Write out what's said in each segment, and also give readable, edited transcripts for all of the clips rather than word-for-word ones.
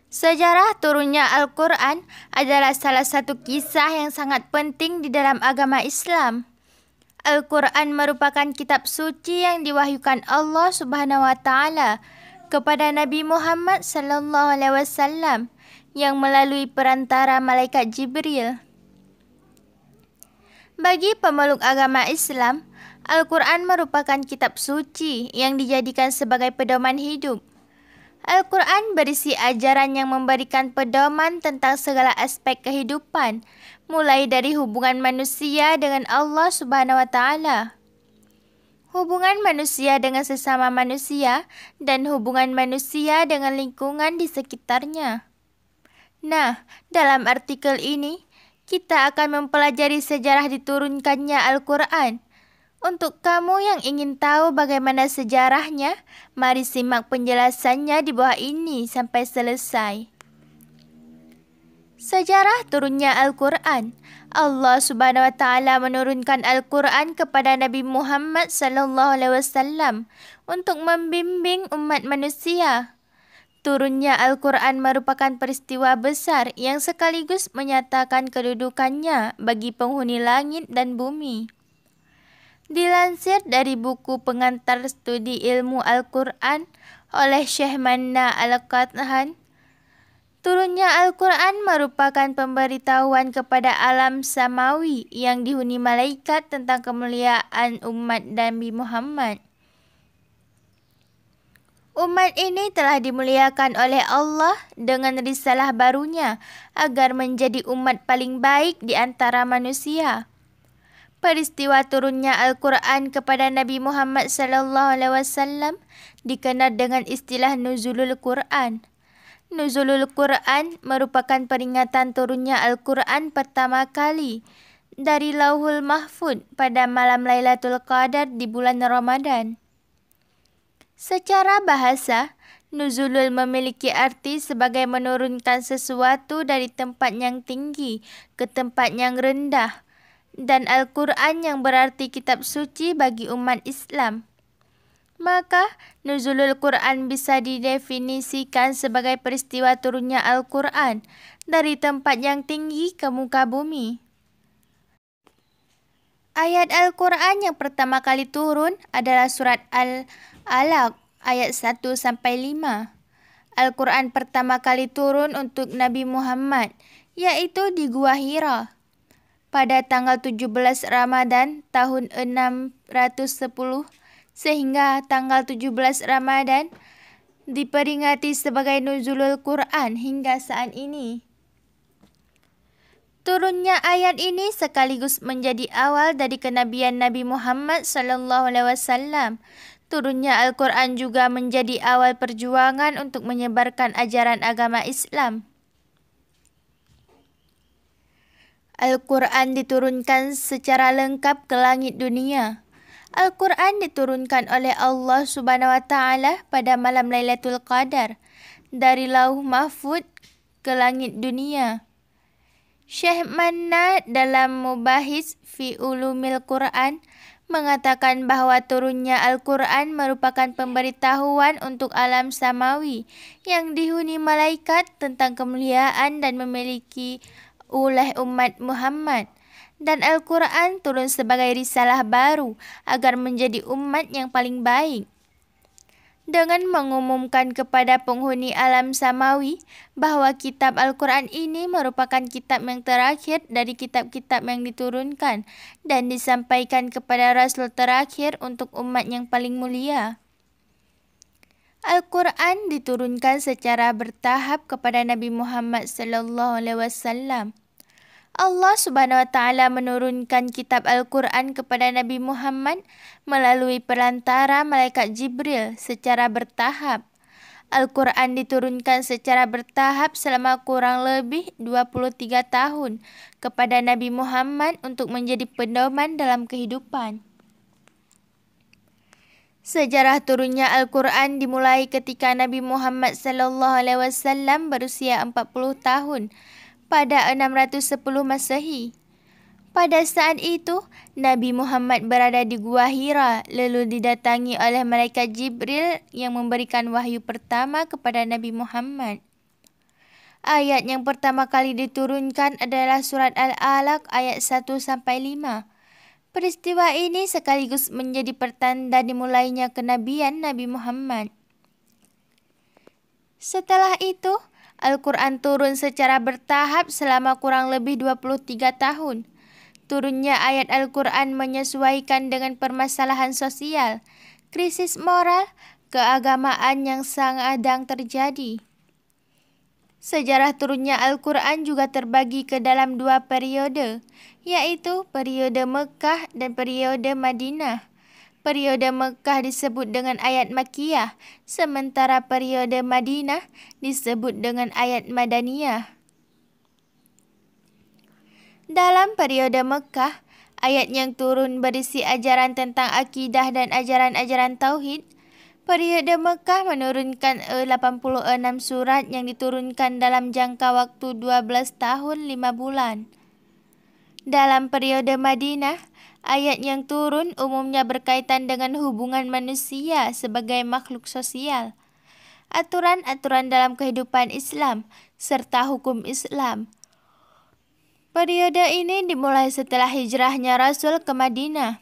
Sejarah turunnya Al-Quran adalah salah satu kisah yang sangat penting di dalam agama Islam. Al-Quran merupakan kitab suci yang diwahyukan Allah Subhanahu wa taala kepada Nabi Muhammad sallallahu alaihi wasallam yang melalui perantara malaikat Jibril. Bagi pemeluk agama Islam, Al-Quran merupakan kitab suci yang dijadikan sebagai pedoman hidup. Al-Quran berisi ajaran yang memberikan pedoman tentang segala aspek kehidupan, mulai dari hubungan manusia dengan Allah Subhanahu wa taala, hubungan manusia dengan sesama manusia, dan hubungan manusia dengan lingkungan di sekitarnya. Nah, dalam artikel ini, kita akan mempelajari sejarah diturunkannya Al-Quran. Untuk kamu yang ingin tahu bagaimana sejarahnya, mari simak penjelasannya di bawah ini sampai selesai. Sejarah turunnya Al-Quran. Allah Subhanahu wa taala menurunkan Al-Quran kepada Nabi Muhammad sallallahu alaihi wasallam untuk membimbing umat manusia. Turunnya Al-Quran merupakan peristiwa besar yang sekaligus menyatakan kedudukannya bagi penghuni langit dan bumi. Dilansir dari buku Pengantar Studi Ilmu Al-Quran oleh Syekh Manna Al-Qathan, turunnya Al-Quran merupakan pemberitahuan kepada alam samawi yang dihuni malaikat tentang kemuliaan umat Nabi Muhammad. Umat ini telah dimuliakan oleh Allah dengan risalah barunya agar menjadi umat paling baik di antara manusia. Peristiwa turunnya Al-Quran kepada Nabi Muhammad SAW dikenal dengan istilah Nuzulul Quran. Nuzulul Quran merupakan peringatan turunnya Al-Quran pertama kali dari Lauhul Mahfud pada malam Lailatul Qadar di bulan Ramadan. Secara bahasa, Nuzulul memiliki arti sebagai menurunkan sesuatu dari tempat yang tinggi ke tempat yang rendah, dan Al-Quran yang berarti kitab suci bagi umat Islam. Maka, Nuzulul Quran bisa didefinisikan sebagai peristiwa turunnya Al-Quran dari tempat yang tinggi ke muka bumi. Ayat Al-Quran yang pertama kali turun adalah surat Al-Alaq ayat 1-5. Al-Quran pertama kali turun untuk Nabi Muhammad, yaitu di Gua Hira pada tanggal 17 Ramadan tahun 610 sehingga tanggal 17 Ramadan diperingati sebagai Nuzulul Quran hingga saat ini. Turunnya ayat ini sekaligus menjadi awal dari kenabian Nabi Muhammad SAW. Turunnya Al-Quran juga menjadi awal perjuangan untuk menyebarkan ajaran agama Islam. Al-Quran diturunkan secara lengkap ke langit dunia. Al-Quran diturunkan oleh Allah Subhanahu wa taala pada malam Lailatul Qadar dari Lauh Mahfud ke langit dunia. Syekh Manna dalam Mubahis fi Ulumil Quran mengatakan bahawa turunnya Al-Quran merupakan pemberitahuan untuk alam samawi yang dihuni malaikat tentang kemuliaan dan memiliki oleh umat Muhammad, dan Al-Quran turun sebagai risalah baru agar menjadi umat yang paling baik. Dengan mengumumkan kepada penghuni alam samawi bahawa kitab Al-Quran ini merupakan kitab yang terakhir dari kitab-kitab yang diturunkan dan disampaikan kepada Rasul terakhir untuk umat yang paling mulia. Al-Quran diturunkan secara bertahap kepada Nabi Muhammad SAW. Allah Subhanahu wa taala menurunkan kitab Al-Quran kepada Nabi Muhammad melalui perantara malaikat Jibril secara bertahap. Al-Quran diturunkan secara bertahap selama kurang lebih 23 tahun kepada Nabi Muhammad untuk menjadi pedoman dalam kehidupan. Sejarah turunnya Al-Quran dimulai ketika Nabi Muhammad SAW berusia 40 tahun pada 610 Masehi. Pada saat itu, Nabi Muhammad berada di Gua Hira lalu didatangi oleh malaikat Jibril yang memberikan wahyu pertama kepada Nabi Muhammad. Ayat yang pertama kali diturunkan adalah surat Al-Alaq ayat 1-5. Peristiwa ini sekaligus menjadi pertanda dimulainya kenabian Nabi Muhammad. Setelah itu, Al-Quran turun secara bertahap selama kurang lebih 23 tahun. Turunnya ayat Al-Quran menyesuaikan dengan permasalahan sosial, krisis moral, keagamaan yang sedang terjadi. Sejarah turunnya Al-Quran juga terbagi ke dalam dua periode, yaitu periode Mekah dan periode Madinah. Periode Mekah disebut dengan ayat Makkiyah, sementara periode Madinah disebut dengan ayat Madaniyah. Dalam periode Mekah, ayat yang turun berisi ajaran tentang akidah dan ajaran-ajaran tauhid. Periode Mekah menurunkan 86 surat yang diturunkan dalam jangka waktu 12 tahun 5 bulan. Dalam periode Madinah, ayat yang turun umumnya berkaitan dengan hubungan manusia sebagai makhluk sosial, aturan-aturan dalam kehidupan Islam, serta hukum Islam. Periode ini dimulai setelah hijrahnya Rasul ke Madinah.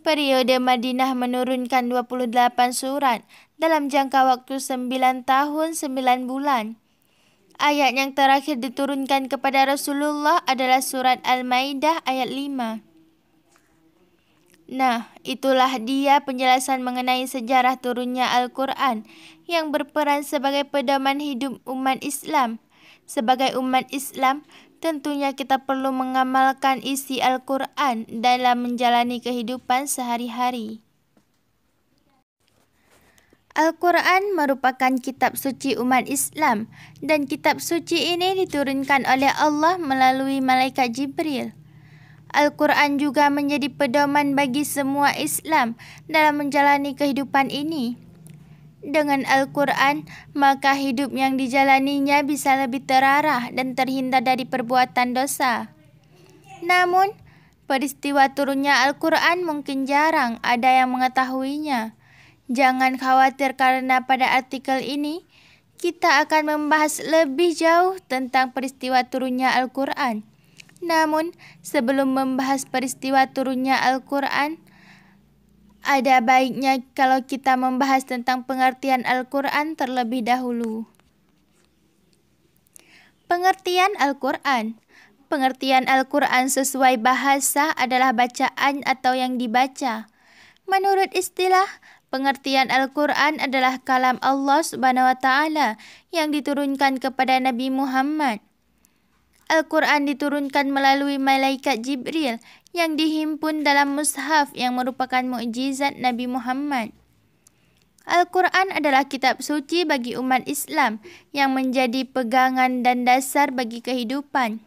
Periode Madinah menurunkan 28 surat dalam jangka waktu 9 tahun 9 bulan. Ayat yang terakhir diturunkan kepada Rasulullah adalah surat Al-Maidah ayat 5. Nah, itulah dia penjelasan mengenai sejarah turunnya Al-Quran yang berperan sebagai pedoman hidup umat Islam. Sebagai umat Islam, tentunya kita perlu mengamalkan isi Al-Quran dalam menjalani kehidupan sehari-hari. Al-Quran merupakan kitab suci umat Islam dan kitab suci ini diturunkan oleh Allah melalui malaikat Jibril. Al-Quran juga menjadi pedoman bagi semua Islam dalam menjalani kehidupan ini. Dengan Al-Quran, maka hidup yang dijalaninya bisa lebih terarah dan terhindar dari perbuatan dosa. Namun, peristiwa turunnya Al-Quran mungkin jarang ada yang mengetahuinya. Jangan khawatir karena pada artikel ini, kita akan membahas lebih jauh tentang peristiwa turunnya Al-Quran. Namun, sebelum membahas peristiwa turunnya Al-Quran, ada baiknya kalau kita membahas tentang pengertian Al-Quran terlebih dahulu. Pengertian Al-Quran. Pengertian Al-Quran sesuai bahasa adalah bacaan atau yang dibaca. Menurut istilah, pengertian Al-Quran adalah kalam Allah Subhanahu wa Ta'ala yang diturunkan kepada Nabi Muhammad. Al-Quran diturunkan melalui malaikat Jibril yang dihimpun dalam mushaf yang merupakan mukjizat Nabi Muhammad. Al-Quran adalah kitab suci bagi umat Islam yang menjadi pegangan dan dasar bagi kehidupan.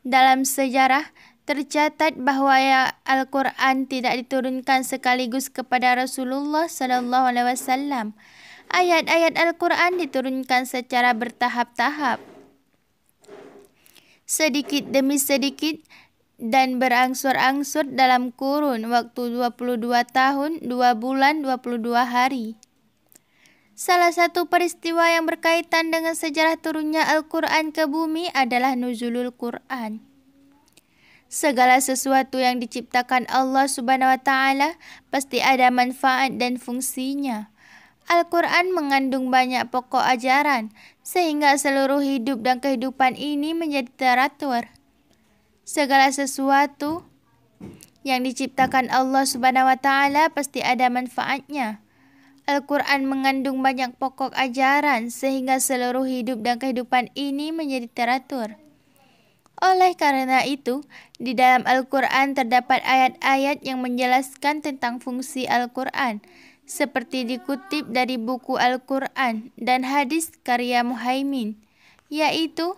Dalam sejarah, tercatat bahwa Al-Quran tidak diturunkan sekaligus kepada Rasulullah SAW. Ayat-ayat Al-Quran diturunkan secara bertahap-tahap, sedikit demi sedikit dan berangsur-angsur dalam kurun waktu 22 tahun, 2 bulan, 22 hari. Salah satu peristiwa yang berkaitan dengan sejarah turunnya Al-Quran ke bumi adalah nuzulul Quran. Segala sesuatu yang diciptakan Allah Subhanahu wa Ta'ala pasti ada manfaat dan fungsinya. Al-Quran mengandung banyak pokok ajaran, sehingga seluruh hidup dan kehidupan ini menjadi teratur. Segala sesuatu yang diciptakan Allah Subhanahu wa Ta'ala pasti ada manfaatnya. Al-Quran mengandung banyak pokok ajaran, sehingga seluruh hidup dan kehidupan ini menjadi teratur. Oleh karena itu, di dalam Al-Quran terdapat ayat-ayat yang menjelaskan tentang fungsi Al-Quran, seperti dikutip dari buku Al-Quran dan hadis karya Muhaimin, yaitu: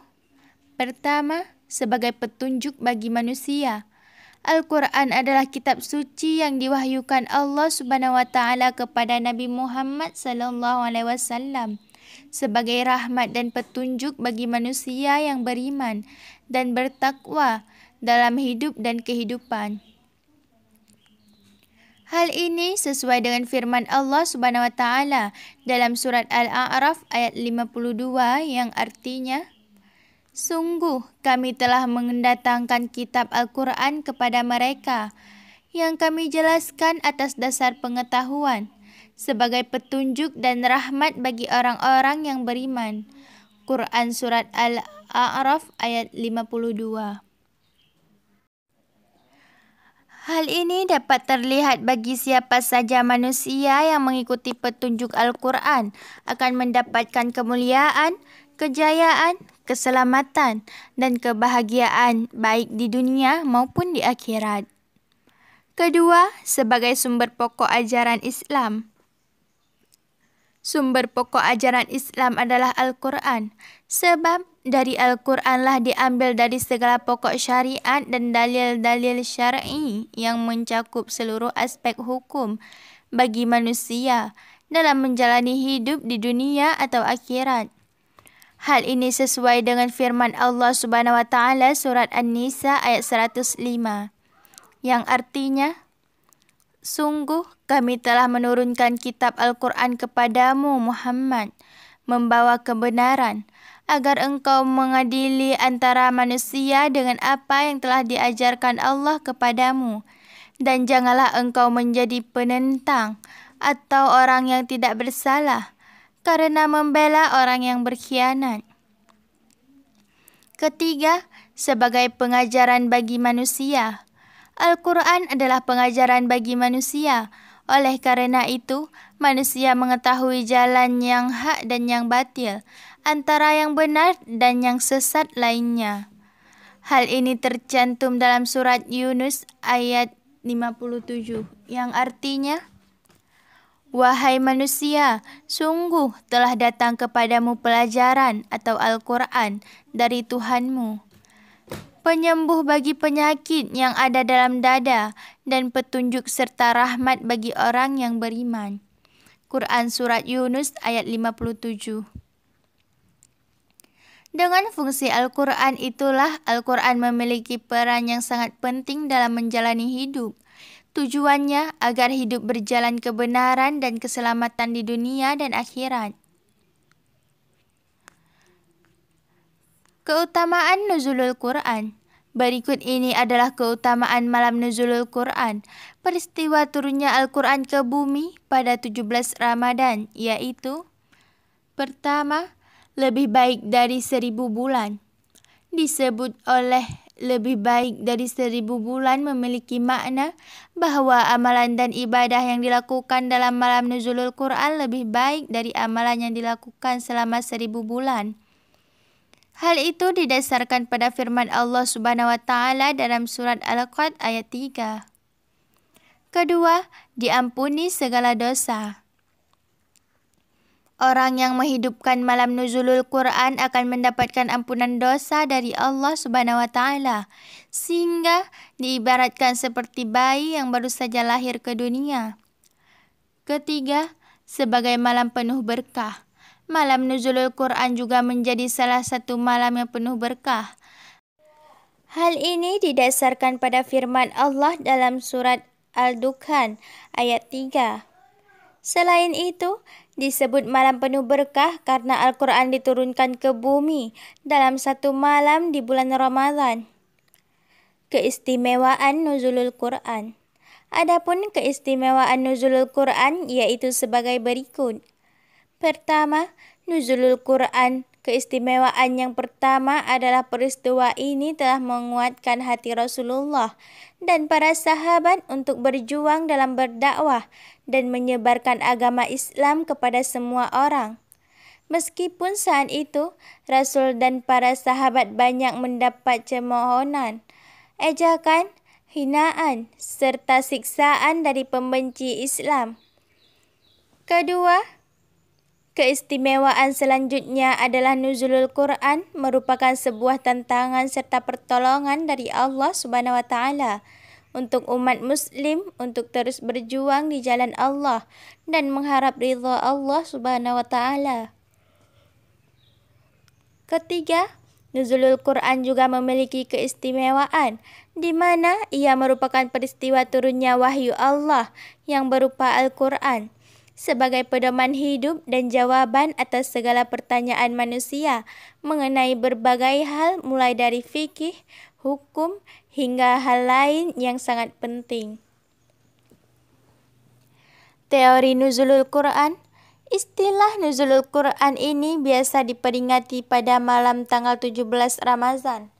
pertama, sebagai petunjuk bagi manusia. Al-Quran adalah kitab suci yang diwahyukan Allah Subhanahu wa Ta'ala kepada Nabi Muhammad SAW sebagai rahmat dan petunjuk bagi manusia yang beriman dan bertakwa dalam hidup dan kehidupan. Hal ini sesuai dengan firman Allah Subhanahu wa taala dalam surat Al-A'raf ayat 52 yang artinya, sungguh kami telah mendatangkan kitab Al-Quran kepada mereka yang kami jelaskan atas dasar pengetahuan sebagai petunjuk dan rahmat bagi orang-orang yang beriman. Quran surat Al-A'raf ayat 52. Hal ini dapat terlihat bagi siapa saja manusia yang mengikuti petunjuk Al-Quran akan mendapatkan kemuliaan, kejayaan, keselamatan, dan kebahagiaan baik di dunia maupun di akhirat. Kedua, sebagai sumber pokok ajaran Islam. Sumber pokok ajaran Islam adalah Al-Quran, sebab dari Al-Quranlah diambil dari segala pokok syariat dan dalil-dalil syar'i yang mencakup seluruh aspek hukum bagi manusia dalam menjalani hidup di dunia atau akhirat. Hal ini sesuai dengan firman Allah Subhanahu wa taala surat An-Nisa ayat 105 yang artinya, sungguh kami telah menurunkan kitab Al-Quran kepadamu Muhammad, membawa kebenaran, agar engkau mengadili antara manusia dengan apa yang telah diajarkan Allah kepadamu. Dan janganlah engkau menjadi penentang atau orang yang tidak bersalah, karena membela orang yang berkhianat. Ketiga, sebagai pengajaran bagi manusia. Al-Quran adalah pengajaran bagi manusia. Oleh karena itu, manusia mengetahui jalan yang hak dan yang batil, antara yang benar dan yang sesat lainnya. Hal ini tercantum dalam surat Yunus ayat 57 yang artinya, wahai manusia, sungguh telah datang kepadamu pelajaran atau Al-Quran dari Tuhanmu, penyembuh bagi penyakit yang ada dalam dada dan petunjuk serta rahmat bagi orang yang beriman. Quran surat Yunus ayat 57. Dengan fungsi Al-Quran itulah Al-Quran memiliki peran yang sangat penting dalam menjalani hidup. Tujuannya agar hidup berjalan kebenaran dan keselamatan di dunia dan akhirat. Keutamaan nuzulul Quran. Berikut ini adalah keutamaan malam nuzulul Quran. Peristiwa turunnya Al-Quran ke bumi pada 17 Ramadan, yaitu: pertama, lebih baik dari 1000 bulan. Disebut oleh lebih baik dari 1000 bulan memiliki makna bahawa amalan dan ibadah yang dilakukan dalam malam nuzulul Quran lebih baik dari amalan yang dilakukan selama 1000 bulan. Hal itu didasarkan pada firman Allah Subhanahu wa taala dalam surat Al-Qad ayat 3. Kedua, diampuni segala dosa. Orang yang menghidupkan malam nuzulul Quran akan mendapatkan ampunan dosa dari Allah Subhanahu wa taala, sehingga diibaratkan seperti bayi yang baru saja lahir ke dunia. Ketiga, sebagai malam penuh berkah. Malam nuzulul Quran juga menjadi salah satu malam yang penuh berkah. Hal ini didasarkan pada firman Allah dalam surat Al-Dukhan ayat 3. Selain itu, disebut malam penuh berkah karena Al-Quran diturunkan ke bumi dalam satu malam di bulan Ramadan. Keistimewaan nuzulul Quran. Adapun keistimewaan nuzulul Quran yaitu sebagai berikut. Pertama, nuzulul Quran. Keistimewaan yang pertama adalah peristiwa ini telah menguatkan hati Rasulullah dan para sahabat untuk berjuang dalam berdakwah dan menyebarkan agama Islam kepada semua orang. Meskipun saat itu, Rasul dan para sahabat banyak mendapat cemoohan, ejakan, hinaan, serta siksaan dari pembenci Islam. Kedua, keistimewaan selanjutnya adalah nuzulul Quran merupakan sebuah tantangan serta pertolongan dari Allah Subhanahu wa taala untuk umat muslim untuk terus berjuang di jalan Allah dan mengharap ridha Allah Subhanahu wa taala. Ketiga, Nuzulul Quran juga memiliki keistimewaan, di mana ia merupakan peristiwa turunnya wahyu Allah yang berupa Al-Quran, sebagai pedoman hidup dan jawaban atas segala pertanyaan manusia mengenai berbagai hal mulai dari fikih, hukum, hingga hal lain yang sangat penting. Teori Nuzulul Quran. Istilah Nuzulul Quran ini biasa diperingati pada malam tanggal 17 Ramadan,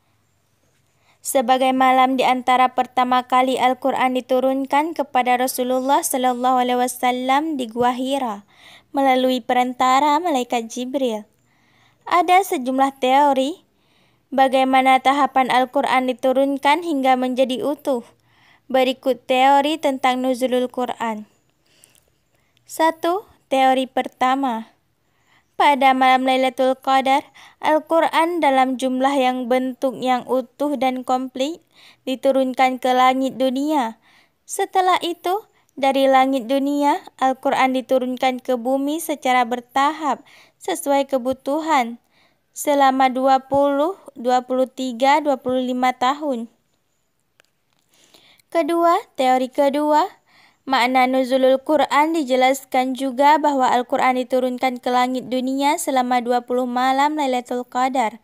sebagai malam di antara pertama kali Al-Quran diturunkan kepada Rasulullah Sallallahu Alaihi Wasallam di Gua Hira melalui perantara malaikat Jibril. Ada sejumlah teori bagaimana tahapan Al-Quran diturunkan hingga menjadi utuh. Berikut teori tentang Nuzulul Quran. 1. Teori pertama. Pada malam Lailatul Qadar, Al-Quran dalam jumlah yang bentuk yang utuh dan komplit diturunkan ke langit dunia. Setelah itu, dari langit dunia, Al-Quran diturunkan ke bumi secara bertahap sesuai kebutuhan selama 20, 23, 25 tahun. Kedua, teori kedua. Makna Nuzulul Quran dijelaskan juga bahwa Al-Quran diturunkan ke langit dunia selama 20 malam Lailatul Qadar.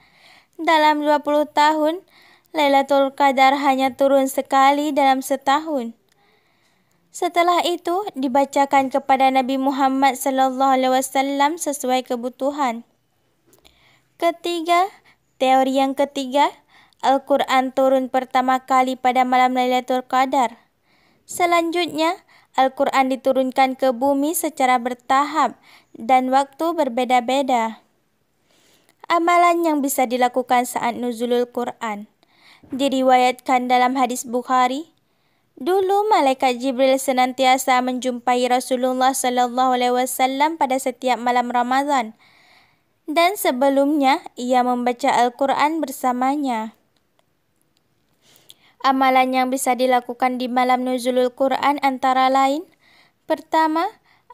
Dalam 20 tahun, Lailatul Qadar hanya turun sekali dalam setahun. Setelah itu, dibacakan kepada Nabi Muhammad SAW sesuai kebutuhan. Ketiga, teori yang ketiga, Al-Quran turun pertama kali pada malam Lailatul Qadar. Selanjutnya, Al-Quran diturunkan ke bumi secara bertahap dan waktu berbeda-beda. Amalan yang bisa dilakukan saat Nuzulul Quran. Diriwayatkan dalam hadis Bukhari, dulu malaikat Jibril senantiasa menjumpai Rasulullah Sallallahu Alaihi Wasallam pada setiap malam Ramadan, dan sebelumnya ia membaca Al-Quran bersamanya. Amalan yang bisa dilakukan di malam Nuzulul Quran antara lain. Pertama,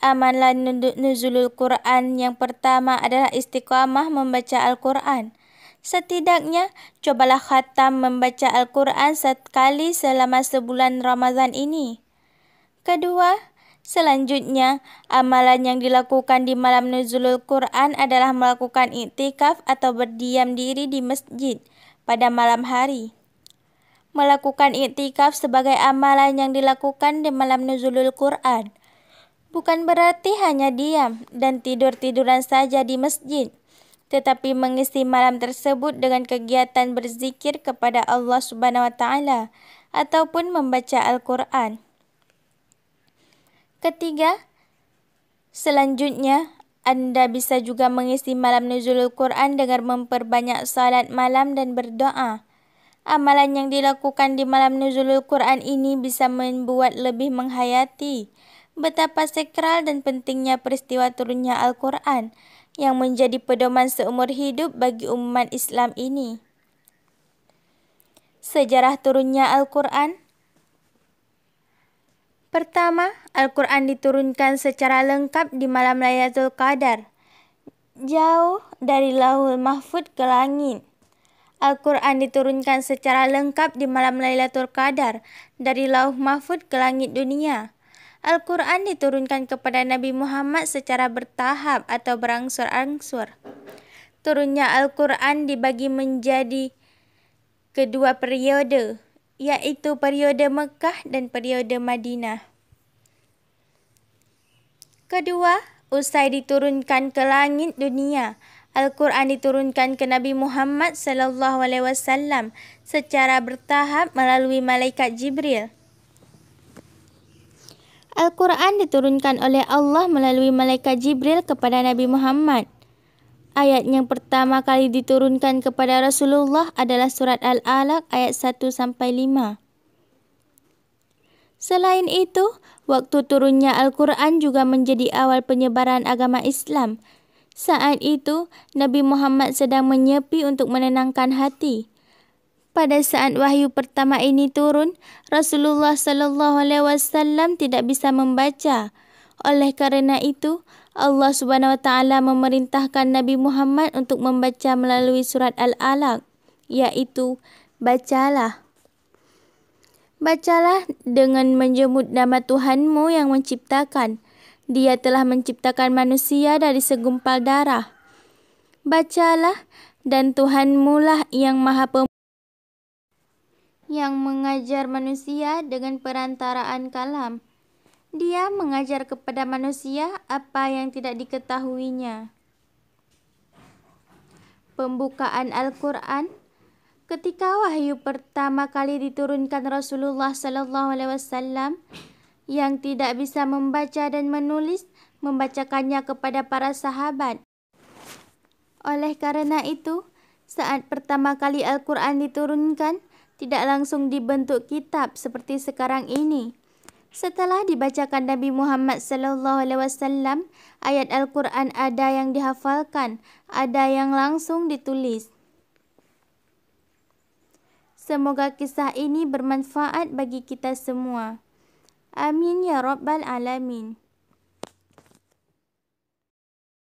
amalan Nuzulul Quran yang pertama adalah istiqamah membaca Al-Quran. Setidaknya, cobalah khatam membaca Al-Quran sekali selama sebulan Ramadan ini. Kedua, selanjutnya, amalan yang dilakukan di malam Nuzulul Quran adalah melakukan iktikaf atau berdiam diri di masjid pada malam hari. Melakukan iktikaf sebagai amalan yang dilakukan di malam Nuzulul Quran bukan berarti hanya diam dan tidur-tiduran saja di masjid, tetapi mengisi malam tersebut dengan kegiatan berzikir kepada Allah Subhanahu wa Ta'ala ataupun membaca Al-Quran. Ketiga, selanjutnya, Anda bisa juga mengisi malam Nuzulul Quran dengan memperbanyak salat malam dan berdoa. Amalan yang dilakukan di malam Nuzulul Quran ini bisa membuat lebih menghayati betapa sakral dan pentingnya peristiwa turunnya Al-Quran yang menjadi pedoman seumur hidup bagi umat Islam ini. Sejarah turunnya Al-Quran. Pertama, Al-Quran diturunkan secara lengkap di malam Lailatul Qadar, jauh dari Lauhul Mahfuz ke langit. Al-Quran diturunkan secara lengkap di malam Lailatul Qadar dari Lauh Mahfuz ke langit dunia. Al-Quran diturunkan kepada Nabi Muhammad secara bertahap atau berangsur-angsur. Turunnya Al-Quran dibagi menjadi kedua periode, yaitu periode Mekah dan periode Madinah. Kedua, usai diturunkan ke langit dunia, Al-Quran diturunkan ke Nabi Muhammad Sallallahu Alaihi Wasallam secara bertahap melalui malaikat Jibril. Al-Quran diturunkan oleh Allah melalui malaikat Jibril kepada Nabi Muhammad. Ayat yang pertama kali diturunkan kepada Rasulullah adalah surat Al-Alaq ayat 1-5. Selain itu, waktu turunnya Al-Quran juga menjadi awal penyebaran agama Islam. Saat itu, Nabi Muhammad sedang menyepi untuk menenangkan hati. Pada saat wahyu pertama ini turun, Rasulullah Sallallahu Alaihi Wasallam tidak bisa membaca. Oleh karena itu, Allah Subhanahu wa taala memerintahkan Nabi Muhammad untuk membaca melalui surat Al-Alaq, yaitu bacalah. Bacalah dengan menyebut nama Tuhanmu yang menciptakan. Dia telah menciptakan manusia dari segumpal darah. Bacalah, dan Tuhanmu lah yang Maha yang mengajar manusia dengan perantaraan kalam. Dia mengajar kepada manusia apa yang tidak diketahuinya. Pembukaan Al-Quran. Ketika wahyu pertama kali diturunkan Rasulullah SAW yang tidak bisa membaca dan menulis, membacakannya kepada para sahabat. Oleh karena itu, saat pertama kali Al-Quran diturunkan, tidak langsung dibentuk kitab seperti sekarang ini. Setelah dibacakan Nabi Muhammad SAW, ayat Al-Quran ada yang dihafalkan, ada yang langsung ditulis. Semoga kisah ini bermanfaat bagi kita semua. Amin ya Rabbal Alamin.